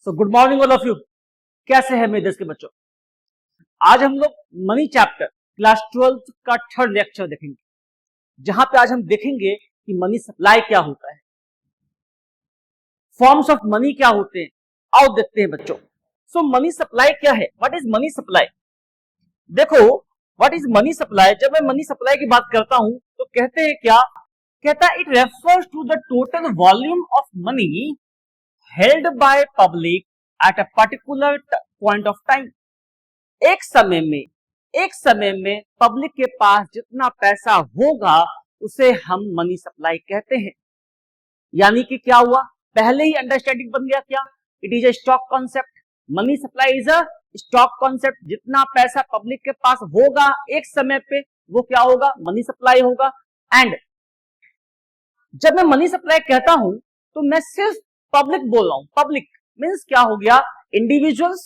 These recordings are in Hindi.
So good morning all of you. कैसे हैं मेरे देश के बच्चों? आज हम लोग मनी चैप्टर क्लास 12 का थर्ड लेक्चर देखेंगे, जहां पे आज हम देखेंगे कि मनी सप्लाई क्या होता है, फॉर्म्स ऑफ मनी क्या होते हैं। आओ देखते हैं बच्चों। सो मनी सप्लाई क्या है? What is money supply? देखो, व्हाट इज मनी सप्लाई? जब मैं मनी सप्लाई की बात करता हूं तो कहते हैं क्या? कहता है it refers to the total volume of money held by public at a particular point of time। एक समय में पब्लिक के पास जितना पैसा होगा उसे हम मनी सप्लाई कहते हैं। यानी कि क्या हुआ? पहले ही अंडरस्टैंडिंग बन गया क्या? It is a stock concept. Money supply is a stock concept. जितना पैसा पब्लिक के पास होगा एक समय पे वो क्या होगा? मनी सप्लाई होगा। एंड जब मैं मनी सप्लाई कहता हूं तो मैं सिर्फ पब्लिक बोल रहा हूं। पब्लिक मींस क्या हो गया? Individuals,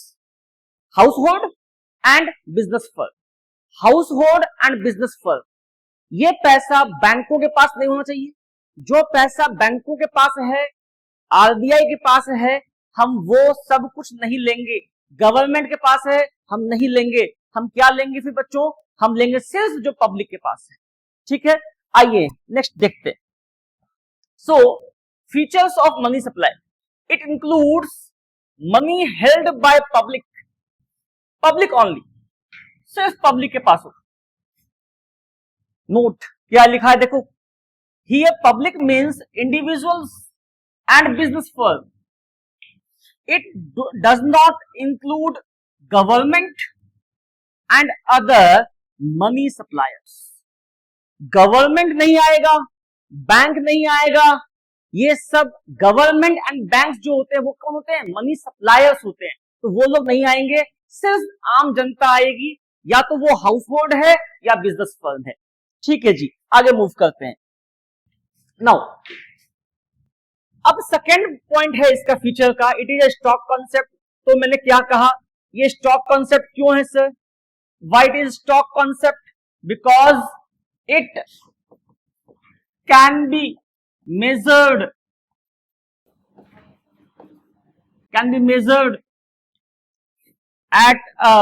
house hold and business firm. House hold and business firm, ये पैसा बैंकों के पास नहीं होना चाहिए। जो पैसा बैंकों के पास है, आरबीआई के पास है, हम वो सब कुछ नहीं लेंगे। गवर्नमेंट के पास है, हम नहीं लेंगे। हम क्या लेंगे फिर बच्चों? हम लेंगे सिर्फ जो पब्लिक के पास है। ठीक है, आइए नेक्स्ट देखते हैं। सो features of money supply, it includes money held by public only, सिर्फ पब्लिक के पास हो। नोट क्या लिखा है देखो, here public means individuals and business firm, it does not include government and other money suppliers। Government नहीं आएगा, बैंक नहीं आएगा, ये सब गवर्नमेंट एंड बैंक जो होते हैं वो कौन होते हैं? मनी सप्लायर्स होते हैं। तो वो लोग नहीं आएंगे, सिर्फ आम जनता आएगी, या तो वो हाउस होल्ड है या बिजनेस फर्म है। ठीक है जी, आगे मूव करते हैं। नाउ अब सेकेंड पॉइंट है इसका फीचर का, it is a stock concept. तो मैंने क्या कहा? ये स्टॉक कॉन्सेप्ट क्यों है sir? Why it is stock concept? Because it can be measured at a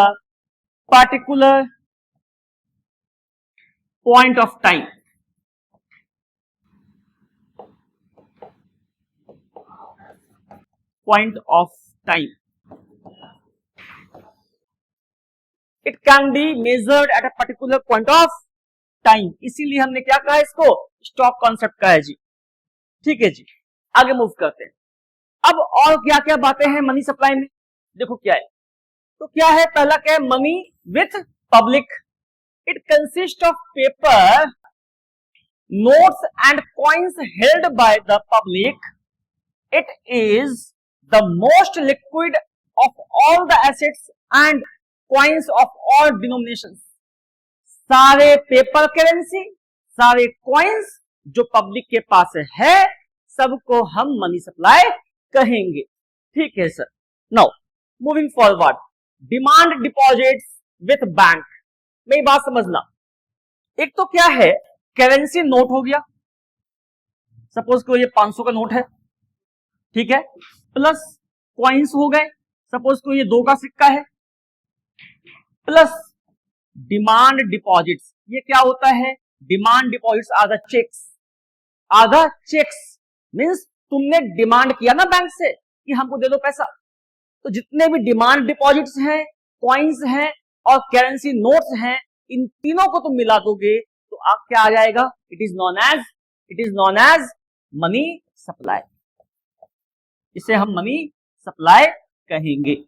particular point of time। Point of time, it can be measured at a particular point of time। इसीलिए हमने क्या कहा इसको? स्टॉक कॉन्सेप्ट का है जी। ठीक है जी, आगे मूव करते हैं। अब और क्या क्या बातें हैं मनी सप्लाई में? देखो क्या है, तो क्या है? पहला क्या है? Money with public. It consist of paper, notes and coins held by the public. It is the most liquid of all the assets and coins of all denominations. सारे पेपर करेंसी, सारे कॉइन्स जो पब्लिक के पास है, सबको हम मनी सप्लाई कहेंगे। ठीक है sir. Now moving forward, demand deposits with bank. मेरी बात समझना, एक तो क्या है? करेंसी नोट हो गया, सपोज को ये 500 का नोट है, ठीक है, प्लस कॉइन्स हो गए, सपोज को ये 2 का सिक्का है, प्लस डिमांड डिपॉजिट्स। ये क्या होता है? Demand deposits are the cheques. Are the cheques means तुमने डिमांड किया ना बैंक से कि हमको दे दो पैसा, तो जितने भी डिमांड डिपॉजिट्स हैं, कॉइन्स हैं और करेंसी नोट्स हैं, इन तीनों को तुम मिला दोगे तो आप क्या आ जाएगा? It is known as money supply. इसे हम मनी सप्लाई कहेंगे।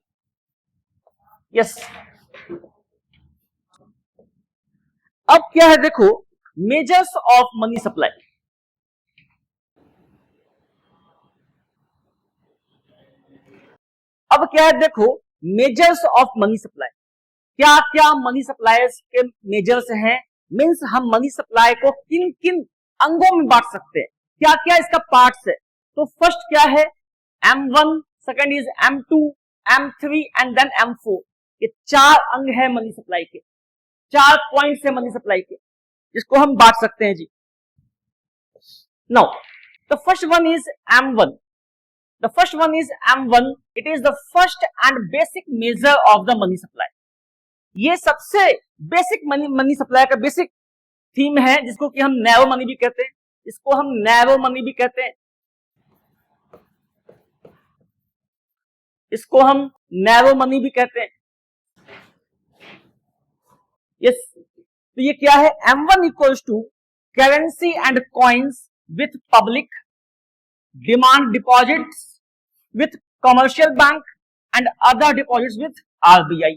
यस। अब क्या है देखो, मेजर्स ऑफ मनी सप्लाई। अब क्या है देखो, मेजर्स ऑफ मनी सप्लाई। क्या क्या मनी सप्लायर्स के मेजर्स हैं? मींस हम मनी सप्लाई को किन किन अंगों में बांट सकते हैं, क्या क्या इसका पार्ट्स है? तो फर्स्ट क्या है? M1, second is M2, M3 and then M4। ये 4 अंग है मनी सप्लाई के, 4 पॉइंट्स है मनी सप्लाई के, जिसको हम बांट सकते हैं जी। Now the first one is M1। The first one is M1. It is the first and basic measure of the money supply. ये सबसे बेसिक मनी सप्लाई का बेसिक थीम है, जिसको कि हम नैरो मनी भी कहते हैं. इसको हम नैरो मनी भी कहते हैं. इसको हम नैरो मनी भी कहते हैं. यस, तो ये क्या है? M1 equals to currency and coins with public, demand deposits with commercial bank and other deposits with RBI.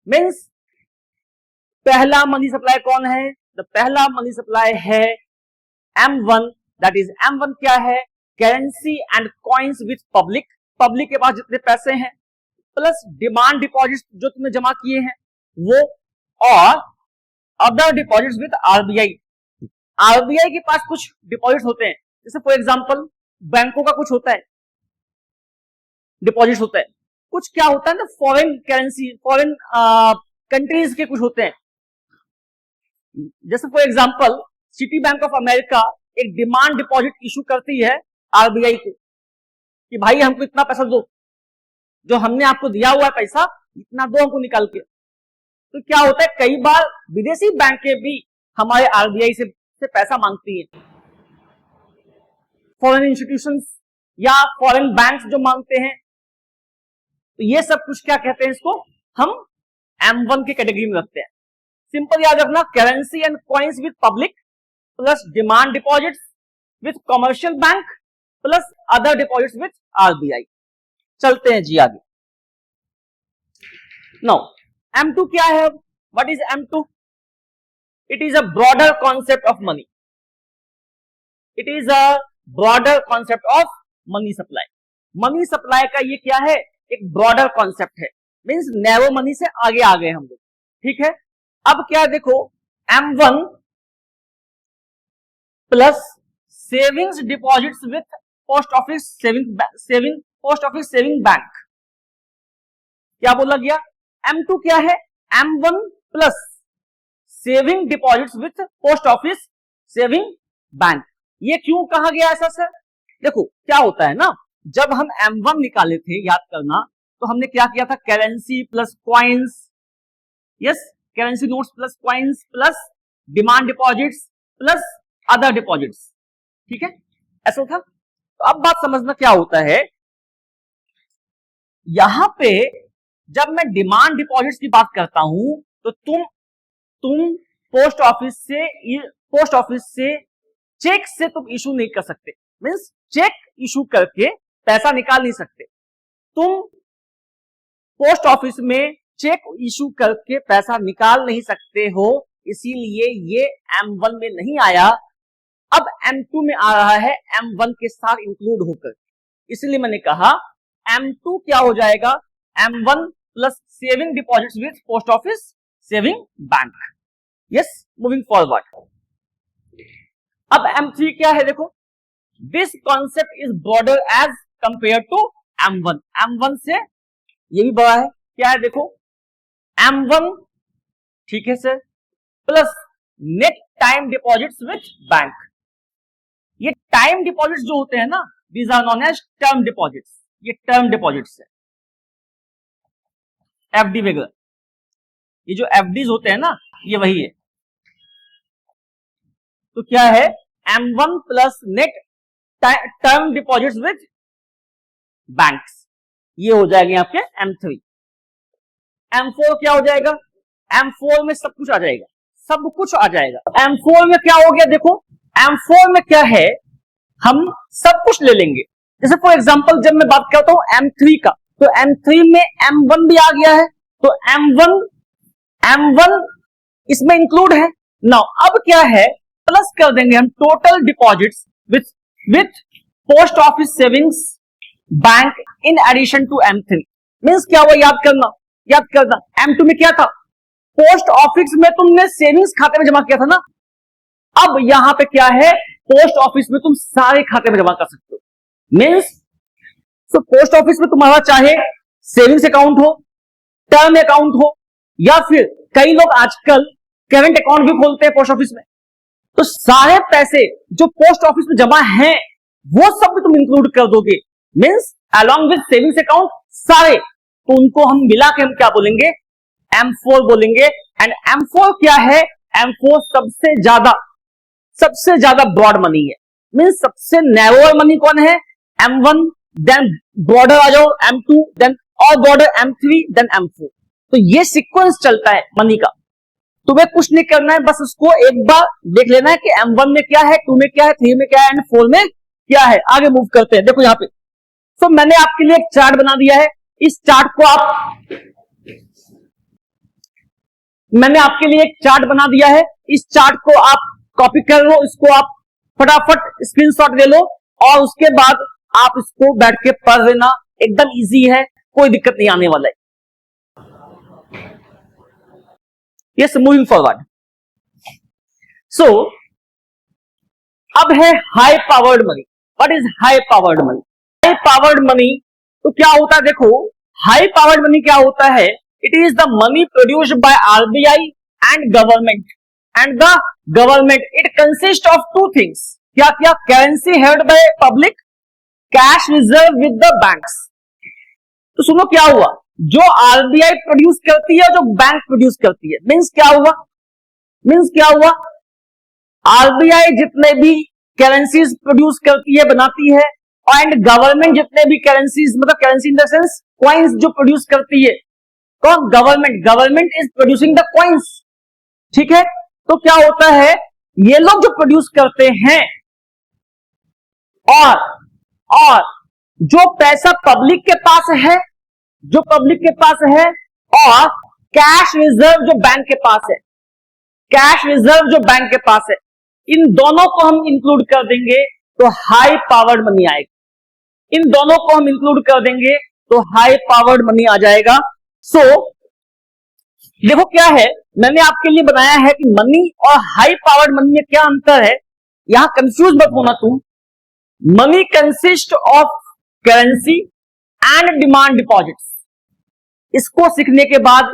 Means पहला मनी सप्लाई कौन है? तो पहला मनी सप्लाई है M1. दैट इज M1 क्या है? Currency and coins with public. Public के पास जितने पैसे हैं प्लस डिमांड डिपॉजिट्स जो तुमने जमा किए हैं वो, और other deposits with RBI. RBI के पास कुछ डिपॉजिट्स होते हैं, जैसे फॉर एग्जांपल बैंकों का कुछ होता है डिपॉजिट्स होता है. कुछ क्या होता है ना, फॉरेन करेंसी, फॉरेन कंट्रीज के कुछ होते हैं. जैसे for example city bank of America एक डिमांड डिपॉजिट इशू करती है RBI को कि भाई हमको इतना पैसा दो, जो हमने आपको दिया हुआ है पैसा इतना दो हमको निकाल के. तो क्या होता है, कई बार विदेशी बैंकें भी हमारे RBI से पैसा मांगती हैं. फॉरेन इंस्टीट्यूशंस या फॉरेन बैंक्स जो मांगते हैं, तो ये सब कुछ क्या कहते हैं, इसको हम M1 की कैटेगरी में रखते हैं. सिंपल याद रखना, currency and coins with public plus demand deposits with commercial bank plus other deposits with RBI. चलते हैं जी आगे. नाउ M2 क्या है? What is M2? It is a broader concept of money. It is a broader concept of money supply. Money supply का ये क्या है? एक ब्रॉडर कॉन्सेप्ट है. मींस नैरो मनी से आगे आ गए हम लोग. ठीक है, अब क्या देखो, M1 plus savings deposits with post office saving bank. क्या बोला गया? M2 क्या है? M1 plus saving deposits with post office saving bank. ये क्यों कहा गया ऐसा सर? देखो क्या होता है ना, जब हम M1 निकाले थे, याद करना, तो हमने क्या किया था? Currency plus coins, yes, currency notes plus coins plus demand deposits plus other deposits. ठीक है, ऐसा था. तो अब बात समझना क्या होता है, यहां पे जब मैं डिमांड डिपॉजिट्स की बात करता हूं तो तुम पोस्ट ऑफिस से चेक से तुम इशू नहीं कर सकते. मींस चेक इशू करके पैसा निकाल नहीं सकते. तुम पोस्ट ऑफिस में चेक इशू करके पैसा निकाल नहीं सकते हो, इसीलिए ये M1 में नहीं आया. अब M2 में आ रहा है M1 के साथ इंक्लूड होकर. इसलिए मैंने कहा M2 क्या हो जाएगा? M1 plus saving deposits with post office saving bank. Yes, moving forward. अब M3 क्या है? देखो, this concept is broader as compare to M1. M1 से ये भी बड़ा है. क्या है? देखो, M1, ठीक है sir, plus net time deposits with bank. ये टाइम डिपॉजिट्स जो होते हैं ना, these are known as term deposits. ये टर्म डिपॉजिट्स है, FD वगैरह. ये जो FDs होते हैं ना, ये वही है. तो क्या है? M1 plus net term deposits with banks. ये हो जाएगा आपके M3. M4 क्या हो जाएगा? M4 में सब कुछ आ जाएगा, सब कुछ आ जाएगा. M4 में क्या हो गया? देखो, M4 में क्या है, हम सब कुछ ले लेंगे. जैसे फॉर एग्जांपल जब मैं बात करता हूं M3 का, तो M3 में M1 भी आ गया है, तो M1 इसमें इंक्लूड है. नाउ अब क्या है, प्लस कर देंगे हम total deposits with post office savings bank in addition to M3. Means क्या हुआ? याद करना, M2 में क्या था? पोस्ट ऑफिस में तुमने सेविंग्स खाते में जमा किया था ना. अब यहां पे क्या है? पोस्ट ऑफिस में तुम सारे खाते में जमा कर सकते हो. मींस तो पोस्ट ऑफिस में तुम्हारा चाहे सेविंग्स अकाउंट हो, टर्म अकाउंट हो, या फिर कई लोग आजकल करंट अकाउंट भी खोलते हैं पोस्ट ऑफिस में. तो सारे पैसे जो पोस्ट ऑफिस में जमा हैं वो सब भी तुम इंक्लूड कर दोगे. Means along with savings account सारे, तो उनको हम मिला के हम क्या बोलेंगे, M4 बोलेंगे। एंड M4 क्या है, M4 सबसे ज्यादा ब्रॉड मनी है, मींस सबसे नैरोअर मनी कौन है, M1, देन ब्रॉडर आ जाओ M2, देन और ब्रॉडर M3, देन M4। तो ये सीक्वेंस चलता है मनी का। तुम्हें कुछ नहीं करना है, बस उसको एक बार देख लेना है कि M1 में क्या है, 2 में क्या है, 3 में क्या है एंड 4 में क्या है। आगे मूव करते हैं। देखो यहाँ पे तो मैंने आपके लिए एक चार्ट बना दिया है। इस चार्ट को मैंने आपके लिए एक चार्ट बना दिया है। इस चार्ट को आप कॉपी कर लो, इसको आप फटाफट स्क्रीनशॉट ले लो और उसके बाद आप इसको बैठ के पढ़ लेना। एकदम इजी है, कोई दिक्कत नहीं आने वाला है। Yes, moving forward. सो अब है high powered money. What is high powered money? High powered money तो क्या होता है, देखो हाई पावर्ड मनी क्या होता है, it is the money produced by RBI and government. It consist of two things. क्या क्या? Currency held by public, cash reserve with the banks. तो सुनो क्या हुआ, जो आरबीआई प्रोड्यूस करती है और जो बैंक प्रोड्यूस करती है, मींस क्या हुआ, आरबीआई जितने भी करेंसीज प्रोड्यूस करती है, बनाती है, एंड गवर्नमेंट जितने भी करेंसीज, मतलब currency in the sense coins जो प्रोड्यूस करती है, कौन? Government is producing the coins. ठीक है, तो क्या होता है, ये लोग जो प्रोड्यूस करते हैं और जो पैसा पब्लिक के पास है, और कैश रिजर्व जो बैंक के पास है, इन दोनों को हम इंक्लूड कर देंगे तो हाई पावर्ड मनी आएगा। इन दोनों को हम इंक्लूड कर देंगे तो हाई पावर्ड मनी आ जाएगा। सो देखो क्या है, मैंने आपके लिए बनाया है कि मनी और हाई पावर्ड मनी में क्या अंतर है। यहां कंफ्यूज मत होना तुम। Money consist of currency and demand deposits. इसको सीखने के बाद,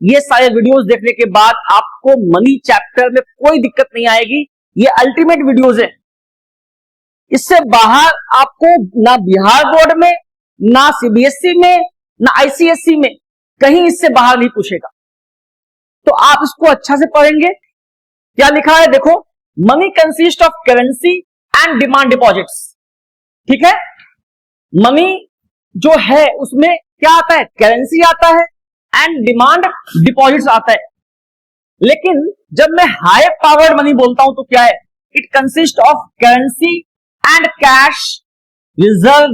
ये सारे वीडियोस देखने के बाद आपको मनी चैप्टर में कोई दिक्कत नहीं आएगी। ये अल्टीमेट वीडियोस है। इससे बाहर आपको ना बिहार बोर्ड में, ना सीबीएसई में, ना आईसीएसई में कहीं इससे बाहर नहीं पूछेगा। तो आप इसको अच्छा से पढ़ेंगे। क्या लिखा है देखो, money consist of currency and demand deposits. ठीक है, मनी जो है उसमें क्या आता है, करेंसी आता है एंड डिमांड डिपॉजिट्स आता है। लेकिन जब मैं हाई पावर्ड मनी बोलता हूं तो क्या है, it consist of currency and cash reserve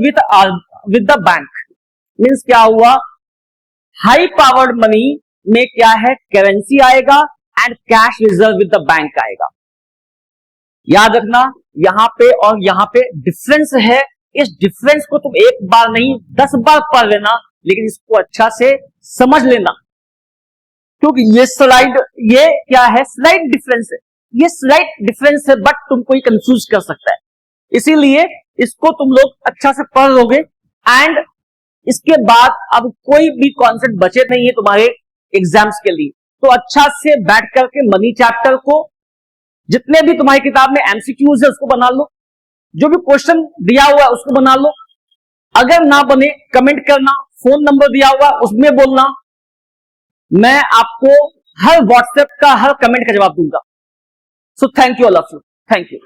with the bank. Means क्या हुआ, हाई पावर्ड मनी में क्या है, करेंसी आएगा and cash reserve with the bank आएगा। याद रखना, यहां पे और यहां पे डिफरेंस है। इस डिफरेंस को तुम एक बार नहीं 10 बार पढ़ लेना, लेकिन इसको अच्छा से समझ लेना, क्योंकि ये क्या है, स्लाइड डिफरेंस है। ये स्लाइड डिफरेंस है, बट तुमको ये कंफ्यूज कर सकता है। इसीलिए इसको तुम लोग अच्छा से पढ़ लोगे एंड इसके बाद अब कोई भी कॉन्सेप्ट बचे नहीं है तुम्हारे एग्जाम्स के लिए। तो अच्छा से बैठ करके मनी चैप्टर को, जितने भी तुम्हारी किताब में एमसीक्यूज है उसको बना लो, जो भी क्वेश्चन दिया हुआ है उसको बना लो। अगर ना बने कमेंट करना, फोन नंबर दिया हुआ उसमें बोलना, मैं आपको हर व्हाट्सएप का हर कमेंट का जवाब दूंगा। So thank you all of you, thank you.